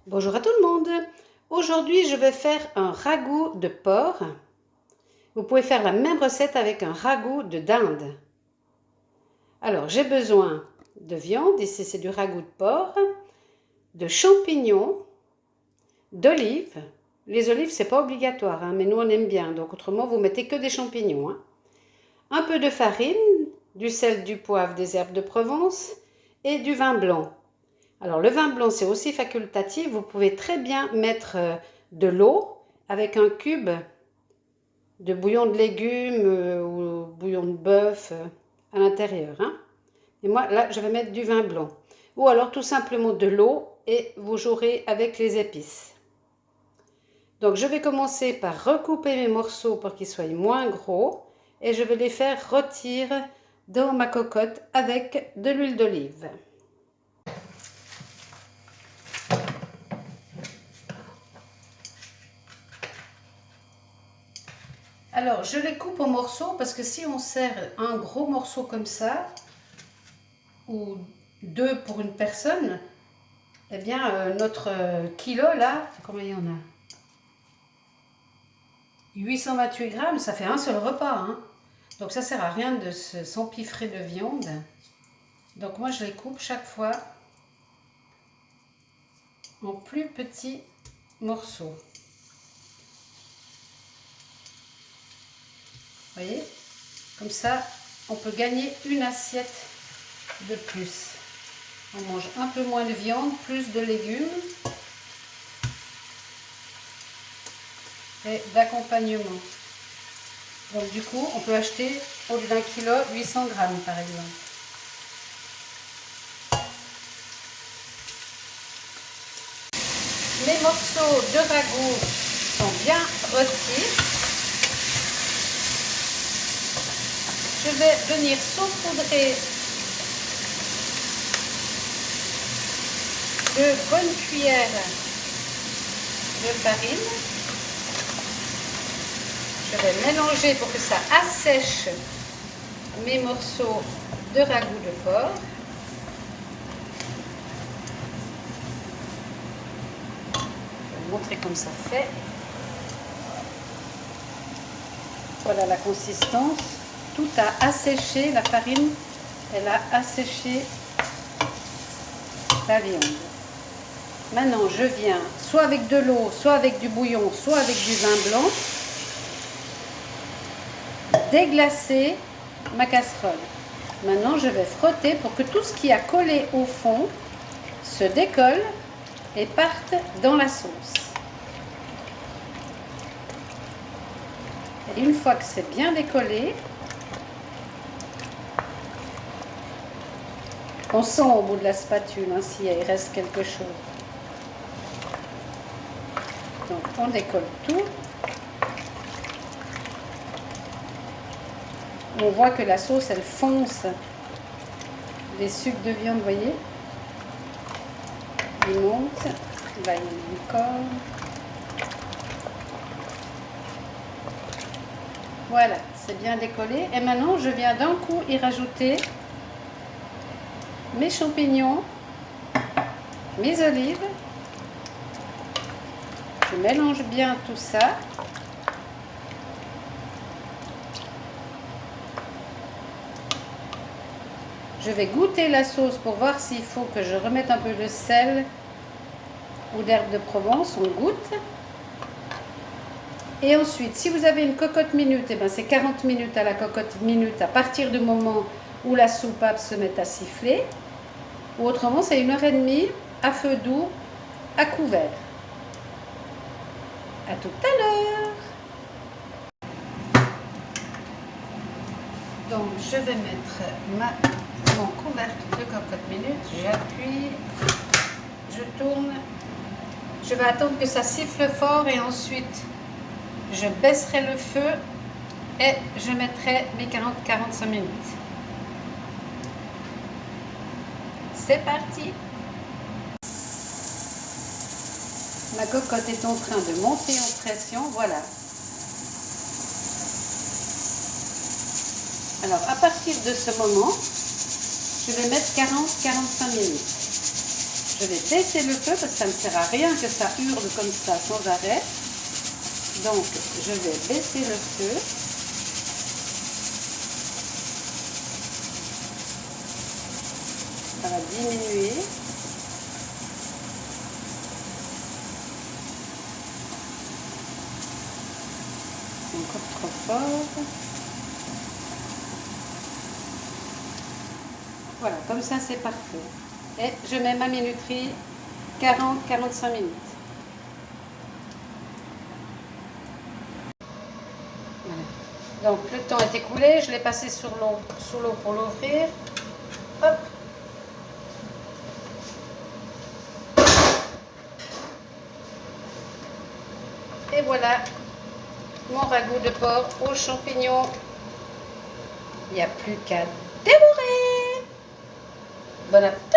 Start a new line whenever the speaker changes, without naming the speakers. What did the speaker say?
Bonjour à tout le monde. Aujourd'hui, je vais faire un ragoût de porc. Vous pouvez faire la même recette avec un ragoût de dinde. Alors, j'ai besoin de viande, ici c'est du ragoût de porc, de champignons, d'olives. Les olives, c'est pas obligatoire, mais nous on aime bien, donc autrement vous mettez que des champignons. Un peu de farine, du sel, du poivre, des herbes de Provence et du vin blanc. Alors le vin blanc c'est aussi facultatif, vous pouvez très bien mettre de l'eau avec un cube de bouillon de légumes ou bouillon de bœuf à l'intérieur. Et moi là je vais mettre du vin blanc. Ou alors tout simplement de l'eau et vous jouerez avec les épices. Donc je vais commencer par recouper mes morceaux pour qu'ils soient moins gros et je vais les faire rôtir dans ma cocotte avec de l'huile d'olive. Alors, je les coupe en morceaux parce que si on sert un gros morceau comme ça, ou deux pour une personne, eh bien, notre kilo là, combien il y en a? 828 grammes, ça fait un seul repas. Donc, ça sert à rien de s'empiffrer de viande. Donc, moi, je les coupe chaque fois en plus petits morceaux. Vous voyez? Comme ça, on peut gagner une assiette de plus. On mange un peu moins de viande, plus de légumes et d'accompagnement. Donc du coup, on peut acheter au lieu d'un kilo 800 grammes par exemple. Mes morceaux de ragoût sont bien rôtis. Je vais venir saupoudrer de bonnes cuillères de farine. Je vais mélanger pour que ça assèche mes morceaux de ragoût de porc. Je vais vous montrer comme ça fait. Voilà la consistance. Tout a asséché, la farine, elle a asséché la viande. Maintenant, je viens soit avec de l'eau, soit avec du bouillon, soit avec du vin blanc, déglacer ma casserole. Maintenant, je vais frotter pour que tout ce qui a collé au fond se décolle et parte dans la sauce. Et une fois que c'est bien décollé, on sent au bout de la spatule s'il reste quelque chose. Donc on décolle tout. On voit que la sauce elle fonce les sucres de viande, vous voyez. Il monte. Là il y en a encore. Voilà, c'est bien décollé. Et maintenant je viens d'un coup y rajouter mes champignons, mes olives. Je mélange bien tout ça. Je vais goûter la sauce pour voir s'il faut que je remette un peu de sel ou d'herbe de Provence. On goûte. Et ensuite, si vous avez une cocotte minute, c'est 40 minutes à la cocotte minute à partir du moment où la soupape se met à siffler. Ou autrement, c'est 1h30 à feu doux, à couvert. À tout à l'heure. Donc, je vais mettre mon couvercle de cocotte minute. J'appuie, je tourne. Je vais attendre que ça siffle fort et ensuite, je baisserai le feu et je mettrai mes 40-45 minutes. C'est parti! Ma cocotte est en train de monter en pression, voilà. Alors, à partir de ce moment, je vais mettre 40-45 minutes. Je vais baisser le feu parce que ça ne sert à rien que ça hurle comme ça sans arrêt. Donc, je vais baisser le feu. Ça va diminuer. Encore trop fort. Voilà, comme ça c'est parfait. Et je mets ma minuterie 40-45 minutes. Voilà. Donc le temps est écoulé, je l'ai passé sous l'eau pour l'ouvrir. Hop. Et voilà mon ragoût de porc aux champignons. Il n'y a plus qu'à dévorer. Bon appétit!